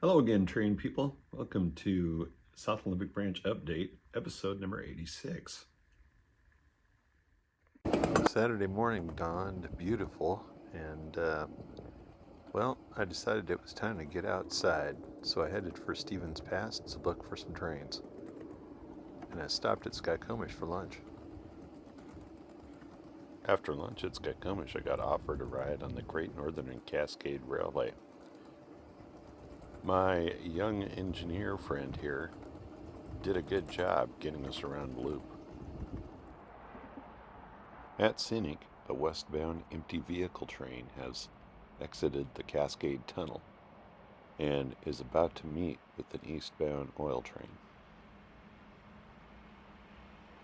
Hello again, train people. Welcome to South Olympic Branch Update, episode number 86. Saturday morning dawned beautiful, and well, I decided it was time to get outside, so I headed for Stevens Pass to look for some trains. And I stopped at Skycomish for lunch. After lunch at Skycomish, I got offered a ride on the Great Northern and Cascade Railway. My young engineer friend here did a good job getting us around the loop. At Scenic, a westbound empty vehicle train has exited the Cascade Tunnel and is about to meet with an eastbound oil train.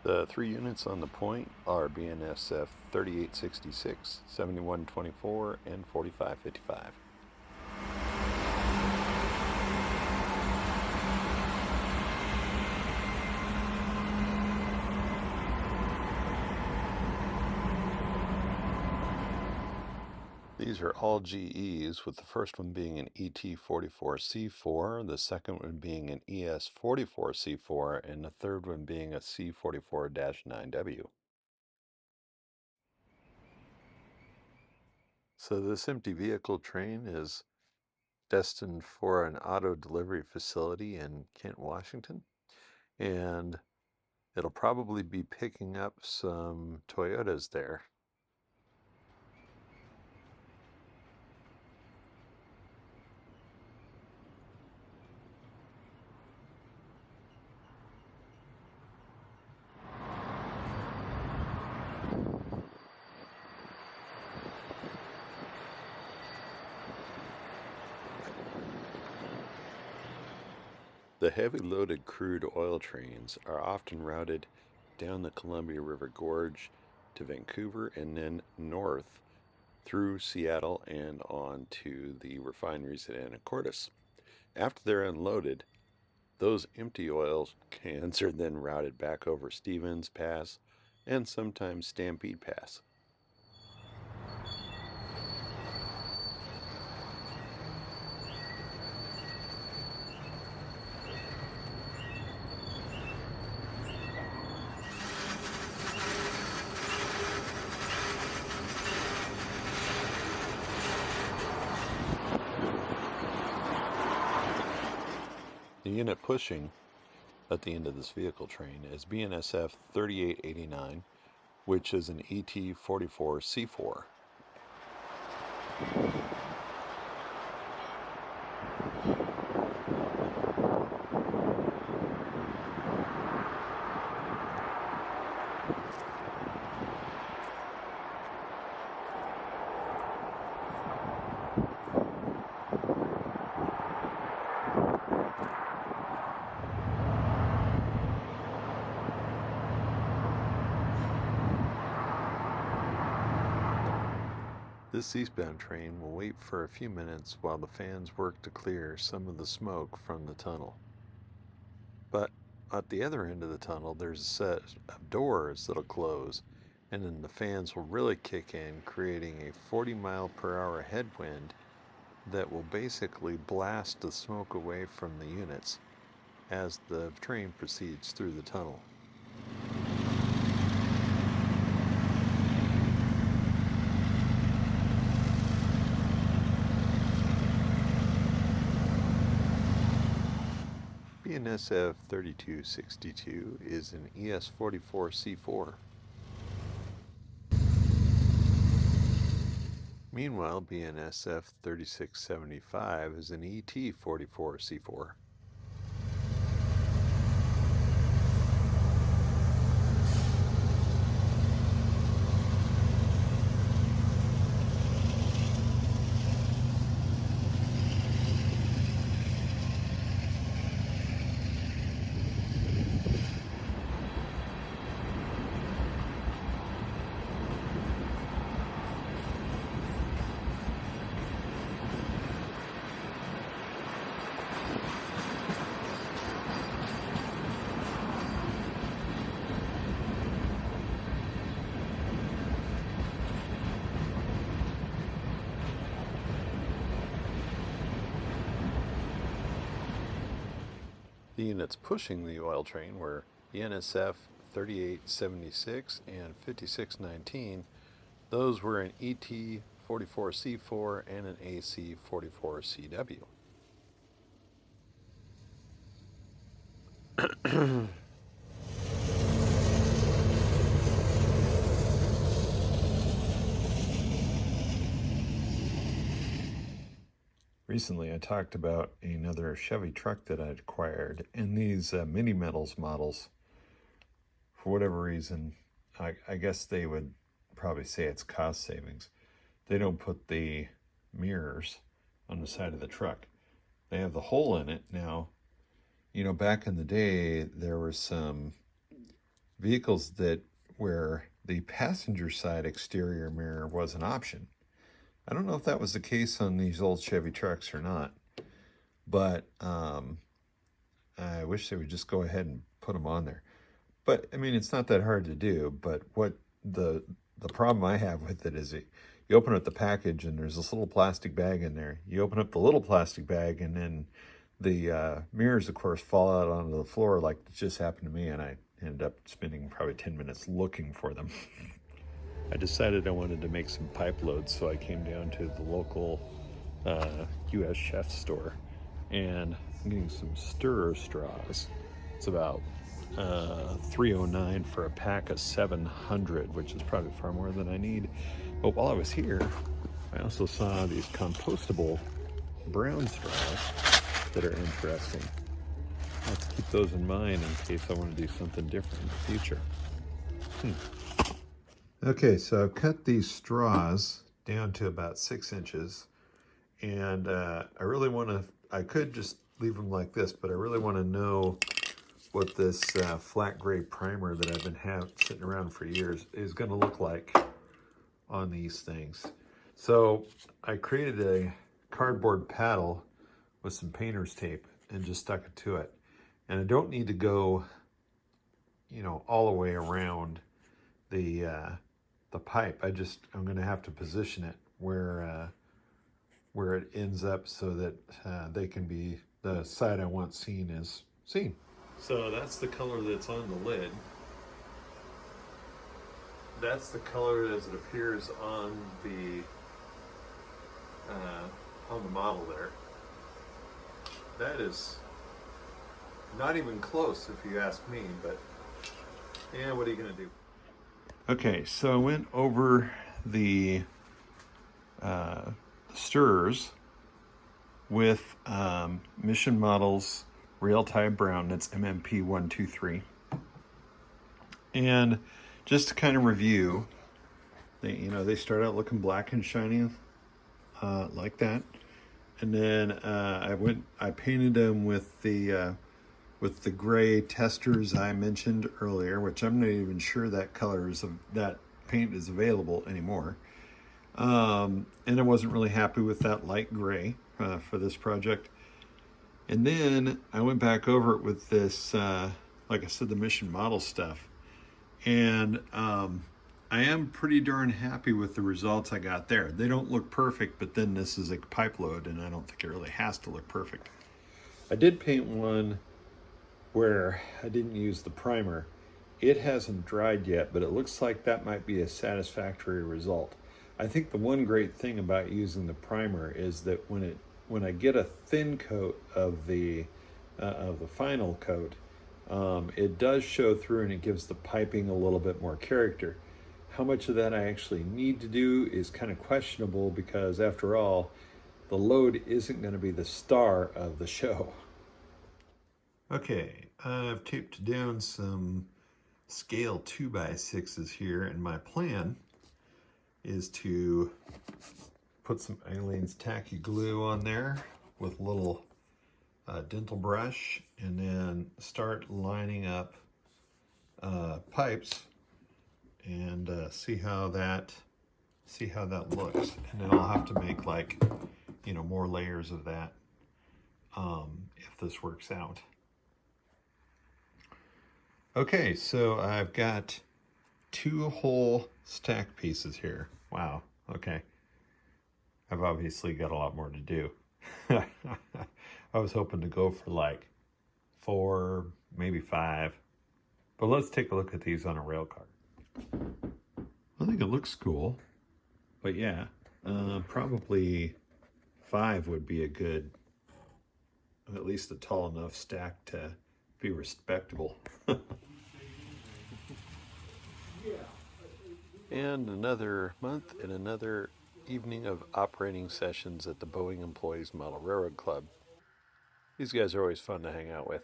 The three units on the point are BNSF 3866, 7124, and 4555. These are all GEs, with the first one being an ET44C4, the second one being an ES44C4, and the third one being a C44-9W. So this empty vehicle train is destined for an auto delivery facility in Kent, Washington, and it'll probably be picking up some Toyotas there. The heavy loaded crude oil trains are often routed down the Columbia River Gorge to Vancouver and then north through Seattle and on to the refineries at Anacortes. After they're unloaded, those empty oil cans are then routed back over Stevens Pass and sometimes Stampede Pass. The unit pushing at the end of this vehicle train is BNSF 3889, which is an ET44C4. This eastbound train will wait for a few minutes while the fans work to clear some of the smoke from the tunnel. But at the other end of the tunnel, there's a set of doors that'll close, and then the fans will really kick in, creating a 40-mile-per-hour headwind that will basically blast the smoke away from the units as the train proceeds through the tunnel. BNSF 3262 is an ES44C4. Meanwhile, BNSF 3675 is an ET44C4. The units pushing the oil train were BNSF 3876 and 5619. Those were an ET 44C4 and an AC 44CW. Recently, I talked about another Chevy truck that I'd acquired, and these mini metals models, for whatever reason, I guess they would probably say it's cost savings. They don't put the mirrors on the side of the truck. They have the hole in it now. You know, back in the day, there were some vehicles where the passenger side exterior mirror was an option. I don't know if that was the case on these old Chevy trucks or not, but I wish they would just go ahead and put them on there. But I mean, it's not that hard to do. But what the problem I have with it is you open up the package and there's this little plastic bag in there. You open up the little plastic bag and then the mirrors, of course, fall out onto the floor like it just happened to me, and I ended up spending probably 10 minutes looking for them. I decided I wanted to make some pipe loads, so I came down to the local U.S. chef store, and I'm getting some stirrer straws. It's about $3.09 for a pack of 700, which is probably far more than I need. But while I was here, I also saw these compostable brown straws that are interesting. I'll have to keep those in mind in case I want to do something different in the future. Okay, so I've cut these straws down to about 6 inches, and I really want to, I could just leave them like this, but I really want to know what this flat gray primer that I've been sitting around for years is going to look like on these things. So I created a cardboard paddle with some painter's tape and just stuck it to it. And I don't need to go, you know, all the way around the pipe. I'm going to have to position it where it ends up so that the side I want seen is seen. So that's the color that's on the lid. That's the color as it appears on the model there. That is not even close, if you ask me, but yeah, what are you going to do? Okay, so I went over the stirrers with Mission Models Rail Tie Brown. That's MMP 123. And just to kind of review, they start out looking black and shiny like that. And then I painted them with the gray testers I mentioned earlier, which I'm not even sure that that paint is available anymore. And I wasn't really happy with that light gray for this project. And then I went back over it with this, like I said, the Mission Model stuff. And I am pretty darn happy with the results I got there. They don't look perfect, but then this is a pipe load, and I don't think it really has to look perfect. I did paint one where I didn't use the primer. It hasn't dried yet, but it looks like that might be a satisfactory result. I think the one great thing about using the primer is that when I get a thin coat of the final coat, it does show through and it gives the piping a little bit more character. How much of that I actually need to do is kind of questionable, because after all, the load isn't going to be the star of the show. Okay, I've taped down some scale 2x6s here, and my plan is to put some Aleene's tacky glue on there with a little dental brush, and then start lining up pipes and see how that looks. And then I'll have to make more layers of that if this works out. Okay, so I've got 2 whole stack pieces here. Wow, okay. I've obviously got a lot more to do. I was hoping to go for like 4, maybe 5. But let's take a look at these on a rail car. I think it looks cool. But yeah, probably 5 would be a good, at least a tall enough stack to be respectable. And another month and another evening of operating sessions at the Boeing Employees Model Railroad Club. These guys are always fun to hang out with.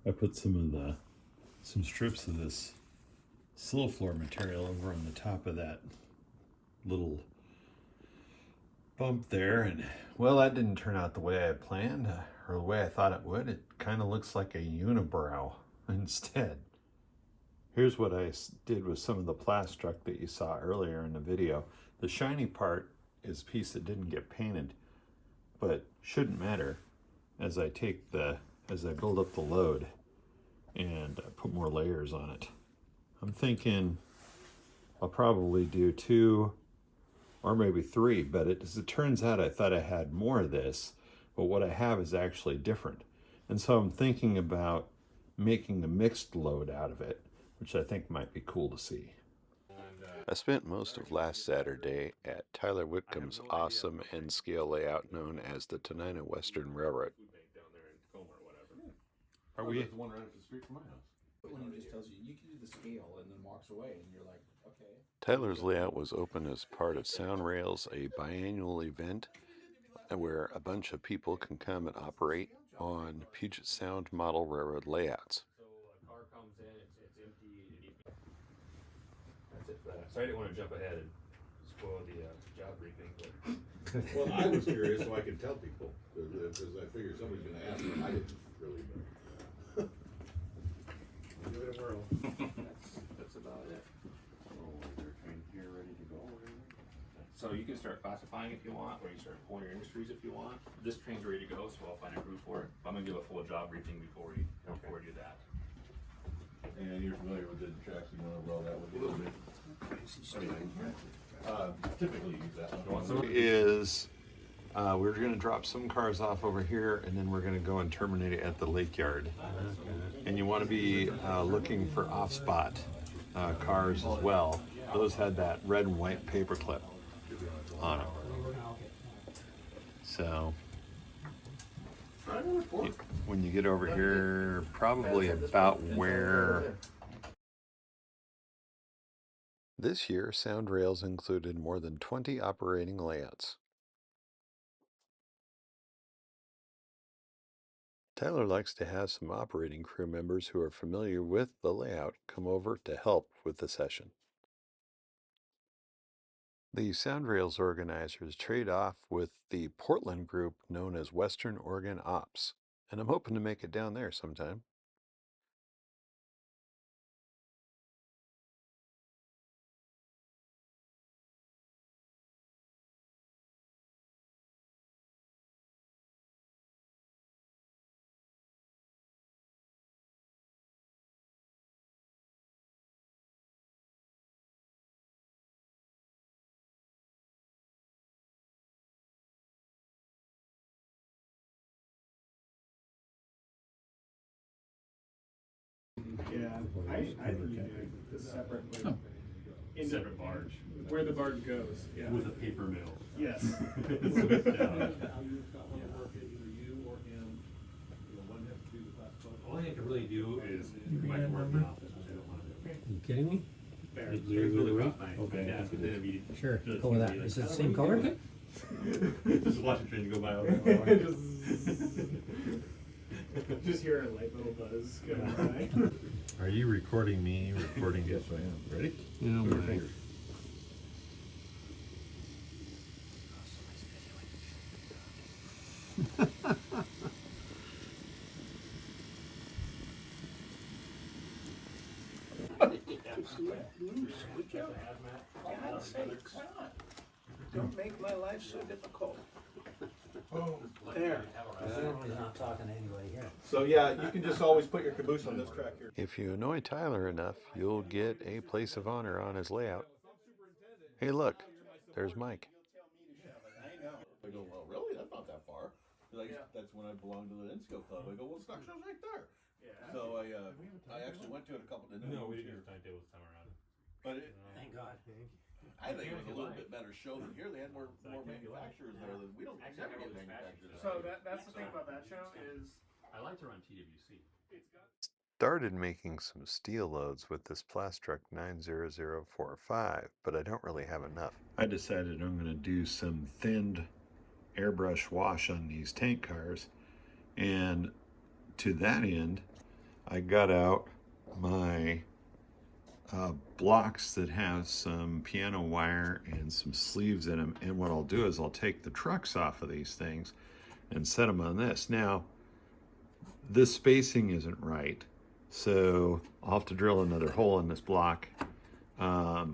I put some strips of this slow floor material over on the top of that little bump there, and well, that didn't turn out the way I planned, or the way I thought it would. It kind of looks like a unibrow instead. Here's what I did with some of the plastruck that you saw earlier in the video. The shiny part is a piece that didn't get painted, but shouldn't matter as I build up the load and put more layers on it. I'm thinking I'll probably do 2 or maybe 3, but as it turns out, I thought I had more of this, but what I have is actually different. And so I'm thinking about making a mixed load out of it, which I think might be cool to see. I spent most of last Saturday at Tyler Whitcomb's awesome N-scale layout known as the Tenina Western Railroad. Are we? The one right up the street from my house. When he just tells you, you can do the scale, and then walks away, and you're like, okay. Tyler's layout was open as part of Sound Rails, a biannual event where a bunch of people can come and operate on Puget Sound model railroad layouts. So a car comes in, it's empty. That's it for that. So I didn't want to jump ahead and spoil the job briefing. But Well, I was curious so I could tell people, because I figured somebody's going to ask me. I didn't really know. Give it a whirl. that's about it. Oh, is there a train here ready to go? So you can start classifying if you want, or you start pulling your industries if you want. This train's ready to go, so I'll find a crew for it. But I'm gonna give a full job briefing before we do that. And you're familiar with the tracks, you want to roll that with a little bit. Typically use that one. We're going to drop some cars off over here, and then we're going to go and terminate it at the lake yard. And you want to be looking for off-spot cars as well. Those had that red and white paperclip on them. So when you get over here, probably about where... This year, Sound Rails included more than 20 operating layouts. Tyler likes to have some operating crew members who are familiar with the layout come over to help with the session. The Sound Rails organizers trade off with the Portland group known as Western Oregon Ops, and I'm hoping to make it down there sometime. Yeah, I think you do the separate, in Separate barge. where the barge goes, yeah. With a paper mill. Yes. All I have to really do is my work in the office. You kidding me? Fair. Really rough. Okay. Yeah, but then it'd be Sure, just go with that. be like- Is it the same color? Just watch the train go by over Just hear a light little buzz going by. Are you recording me? Recording? Yes, I am. Ready? Oh my. life's loose, would you? God's sakes. Don't make my life so difficult. Oh, there. He's not talking to anybody here. So yeah, you can just always put your caboose on this track here. If you annoy Tyler enough, you'll get a place of honor on his layout. Hey, look, there's Mike. I go, well, really? That's not that far. Like, that's when I belonged to the Insco Club. I go, well, Stockshow's right there. Yeah. So I actually went to it a couple of No, we didn't use timetable this time around. But Thank God. I think it was a little bit better show than here. They had more manufacturers there than we don't never get manufacturers. So that's the thing about that show is I like to run TWC. it's got Started making some steel loads with this Plastruck 90045, but I don't really have enough. I decided I'm going to do some thinned airbrush wash on these tank cars, and to that end I got out my blocks that have some piano wire and some sleeves in them, and what I'll do is I'll take the trucks off of these things and set them on this. Now this spacing isn't right, so I'll have to drill another hole in this block. I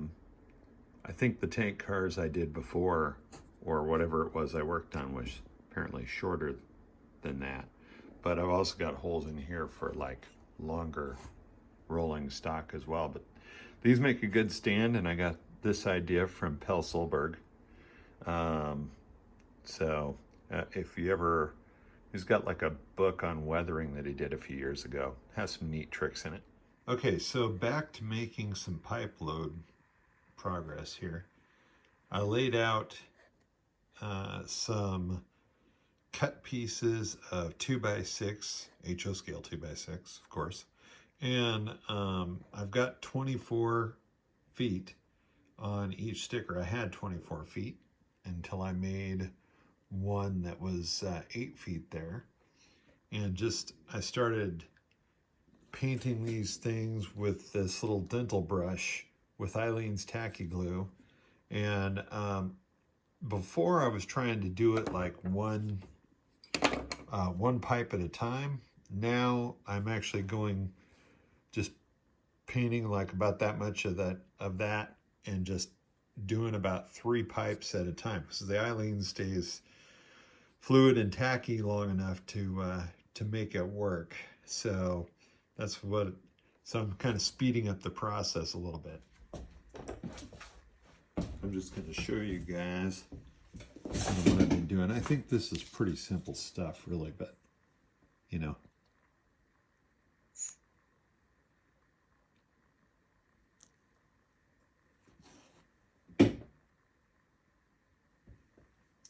think the tank cars I did before, or whatever it was I worked on, was apparently shorter than that. But I've also got holes in here for like longer rolling stock as well. But these make a good stand, and I got this idea from Pel Solberg. If you ever, he's got like a book on weathering that he did a few years ago. Has some neat tricks in it. Okay, so back to making some pipe load progress here. I laid out some cut pieces of 2x6, HO scale 2x6, of course. And I've got 24 feet on each sticker. I had 24 feet until I made one that was 8 feet there. And I started painting these things with this little dental brush with Eileen's tacky glue. And before I was trying to do it like one pipe at a time. Now I'm actually going, just painting like about that much of that and just doing about 3 pipes at a time, because the Eileen stays fluid and tacky long enough to make it work. So so I'm kind of speeding up the process a little bit. I'm just going to show you guys what I've been doing. I think this is pretty simple stuff, really, but you know.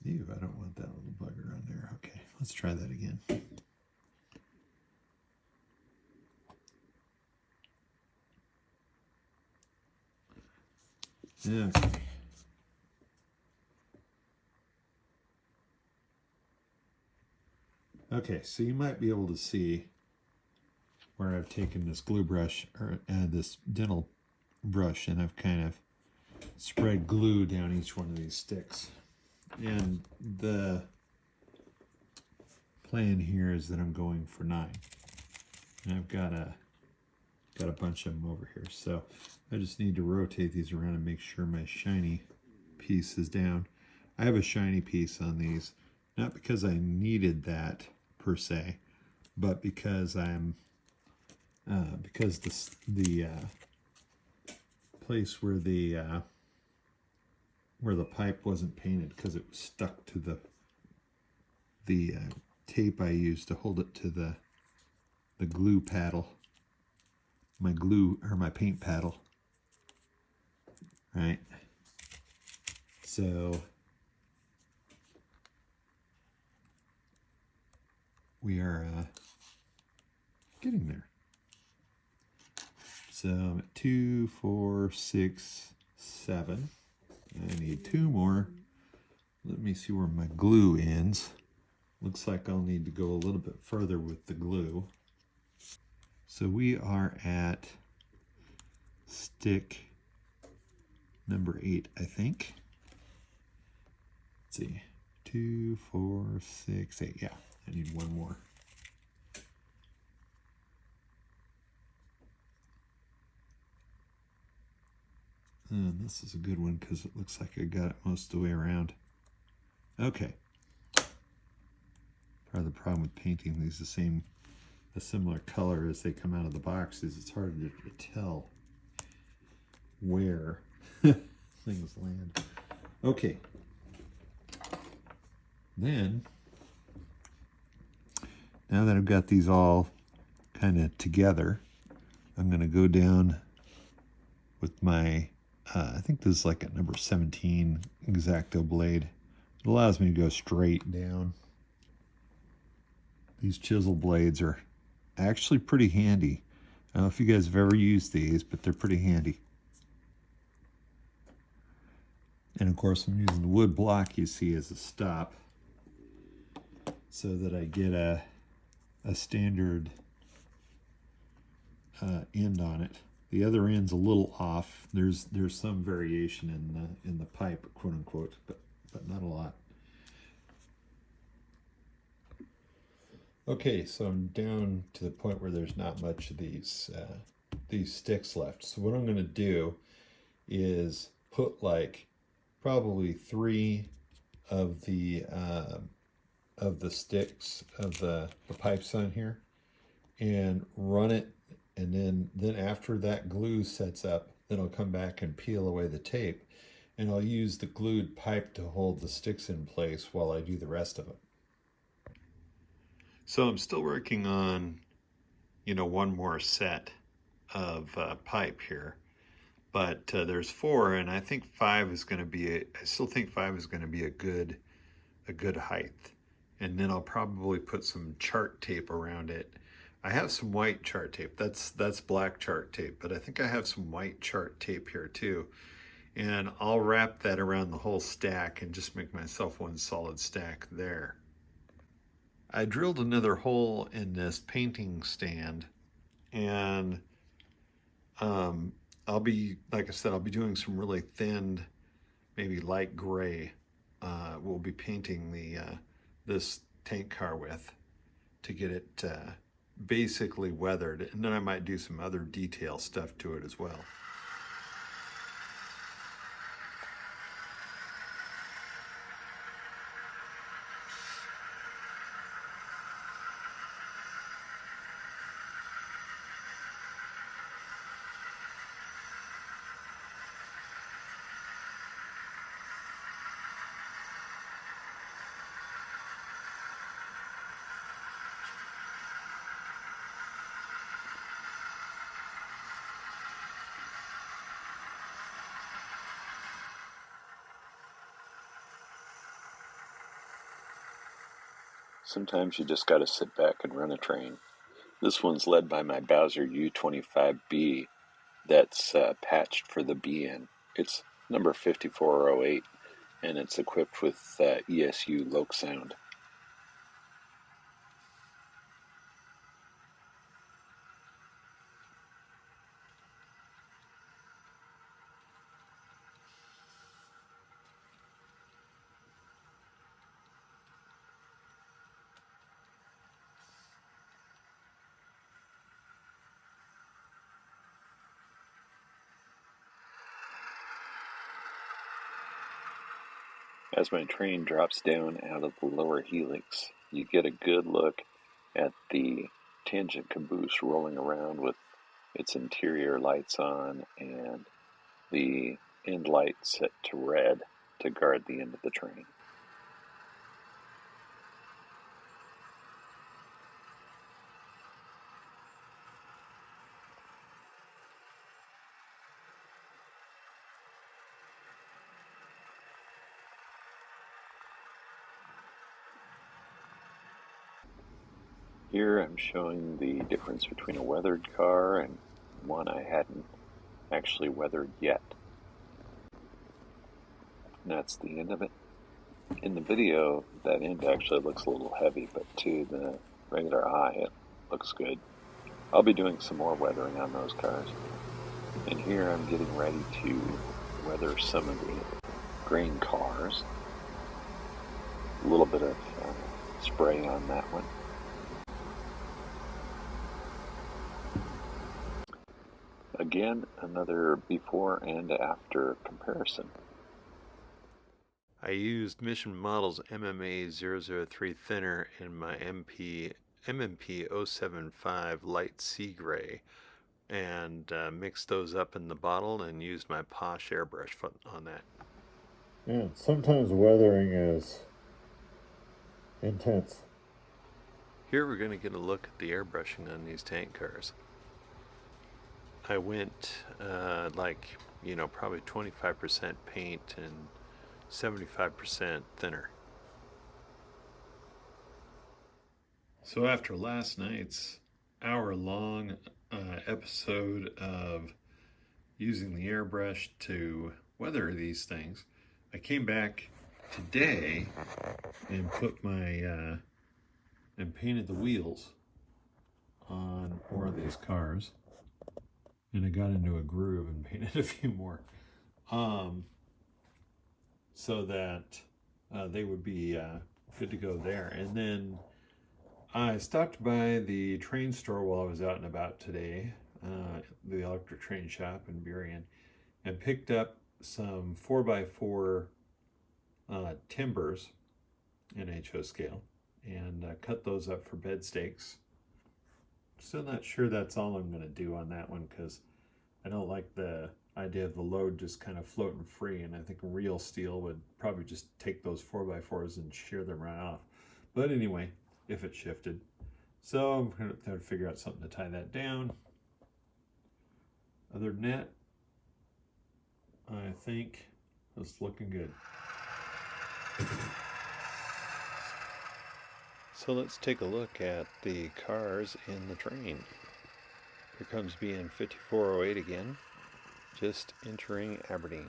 Ew, I don't want that little bugger on there. Okay, let's try that again. Okay. Okay, so you might be able to see where I've taken this glue brush, or this dental brush, and I've kind of spread glue down each one of these sticks. And the plan here is that I'm going for 9. And I've got a bunch of them over here. So I just need to rotate these around and make sure my shiny piece is down. I have a shiny piece on these, not because I needed that per se, but because because the place where the pipe wasn't painted, because it was stuck to the tape I used to hold it to the glue paddle, my paint paddle, right? So we are getting there. So I'm at 2, 4, 6, 7. I need 2 more. Let me see where my glue ends. Looks like I'll need to go a little bit further with the glue. So we are at stick number 8, I think. Let's see. 2, 4, 6, 8. Yeah, I need 1 more. And this is a good one because it looks like I got it most of the way around. Okay. Part of the problem with painting these a similar color as they come out of the box is it's hard to tell where things land. Okay. Then, now that I've got these all kind of together, I'm going to go down with my, I think this is like a number 17 X-Acto blade. It allows me to go straight down. These chisel blades are actually pretty handy. I don't know if you guys have ever used these, but they're pretty handy. And of course I'm using the wood block you see as a stop so that I get a standard end on it. The other end's a little off. There's some variation in the pipe, quote unquote, but not a lot. Okay, so I'm down to the point where there's not much of these sticks left. So what I'm going to do is put like probably 3 of the sticks of the pipes on here and run it, and then after that glue sets up, then I'll come back and peel away the tape, and I'll use the glued pipe to hold the sticks in place while I do the rest of it. So I'm still working on, one more set of pipe here, but there's 4, and I think 5 is going to be I still think 5 is going to be a good height. And then I'll probably put some chart tape around it. I have some white chart tape. That's black chart tape, but I think I have some white chart tape here too. And I'll wrap that around the whole stack and just make myself one solid stack there. I drilled another hole in this painting stand, and I'll be, like I said, I'll be doing some really thin, maybe light gray. We'll be painting this tank car with to get it basically weathered, and then I might do some other detail stuff to it as well. Sometimes you just gotta sit back and run a train. This one's led by my Bowser U-25B that's patched for the BN. It's number 5408, and it's equipped with ESU Loc sound. As my train drops down out of the lower helix, you get a good look at the tangent caboose rolling around with its interior lights on and the end light set to red to guard the end of the train. Here I'm showing the difference between a weathered car and one I hadn't actually weathered yet. And that's the end of it. In the video, that end actually looks a little heavy, but to the regular eye, it looks good. I'll be doing some more weathering on those cars. And here I'm getting ready to weather some of the grain cars. A little bit of spray on that one. Again, begin another before and after comparison. I used Mission Models MMA003 thinner in my MMP 075 light sea gray and mixed those up in the bottle and used my Posh airbrush on that. Yeah, sometimes weathering is intense. Here we're going to get a look at the airbrushing on these tank cars. I went probably 25% paint and 75% thinner. So after last night's hour-long episode of using the airbrush to weather these things, I came back today and put my and painted the wheels on more of these cars, and I got into a groove and painted a few more, so that they would be good to go there. And then I stopped by the train store while I was out and about today, the electric train shop in Burien, and picked up some 4x4 timbers in HO scale and cut those up for bed stakes. Still not sure that's all I'm going to do on that one, because I don't like the idea of the load just kind of floating free, and I think real steel would probably just take those 4x4s and shear them right off. But anyway, if it shifted. So I'm going to have to figure out something to tie that down. Other than that, I think it's looking good. So let's take a look at the cars in the train. Here comes BN 5408 again, just entering Aberdeen.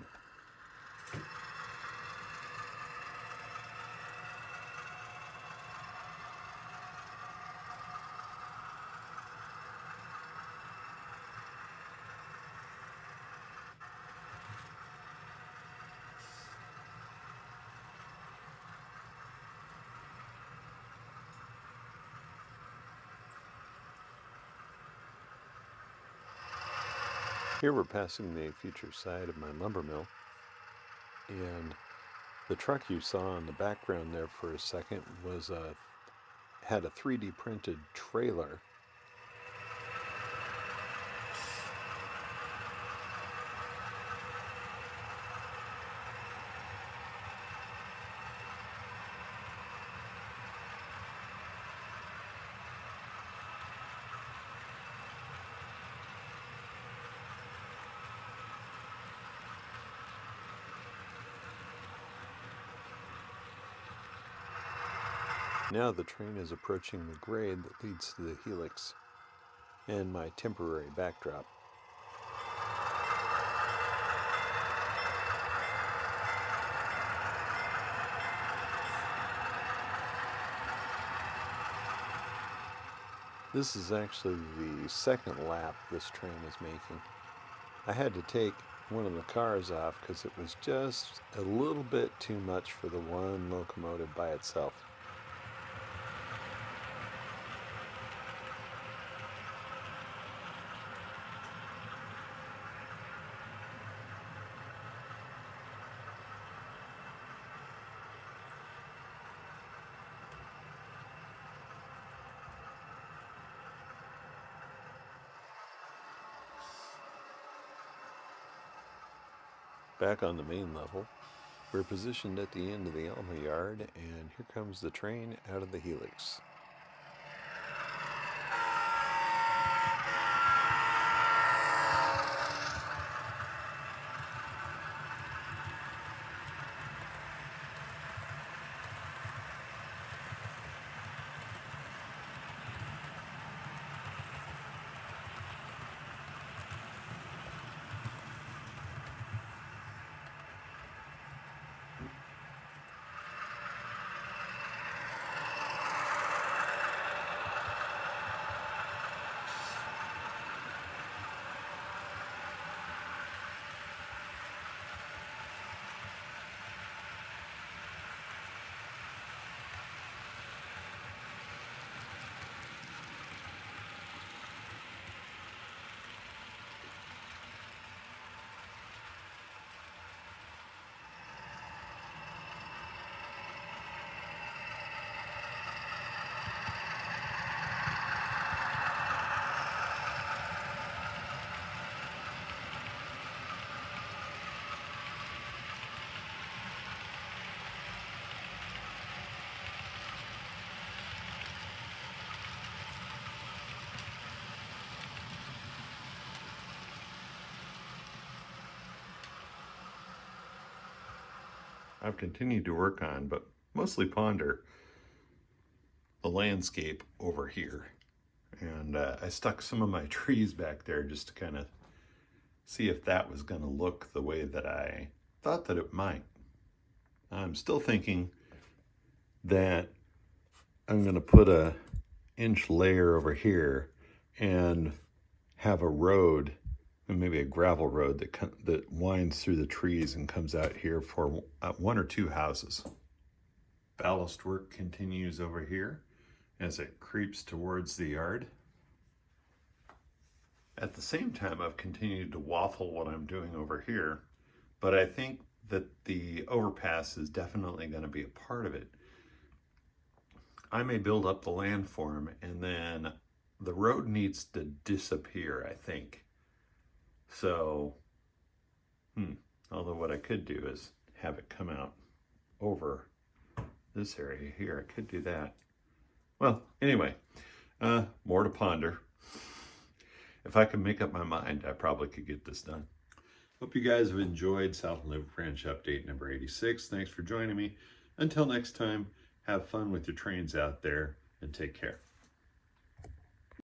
Here we're passing the future side of my lumber mill, and the truck you saw in the background there for a second was had a 3D printed trailer. Now the train is approaching the grade that leads to the helix and my temporary backdrop. This is actually the second lap this train is making. I had to take one of the cars off because it was just a little bit too much for the one locomotive by itself. Back on the main level, we're positioned at the end of the Alma yard, and here comes the train out of the helix. I've continued to work on, but mostly ponder the landscape over here. And I stuck some of my trees back there just to kind of see if that was going to look the way that I thought that it might. I'm still thinking that I'm going to put a inch layer over here and have a road, and maybe a gravel road that winds through the trees and comes out here for one or two houses. Ballast work continues over here as it creeps towards the yard. At the same time, I've continued to waffle what I'm doing over here, but I think that the overpass is definitely going to be a part of it. I may build up the land for him, and then the road needs to disappear, I think. So, although what I could do is have it come out over this area here. I could do that. Well, anyway, more to ponder. If I can make up my mind, I probably could get this done. Hope you guys have enjoyed South Liver Branch update number 86. Thanks for joining me. Until next time, have fun with your trains out there and take care.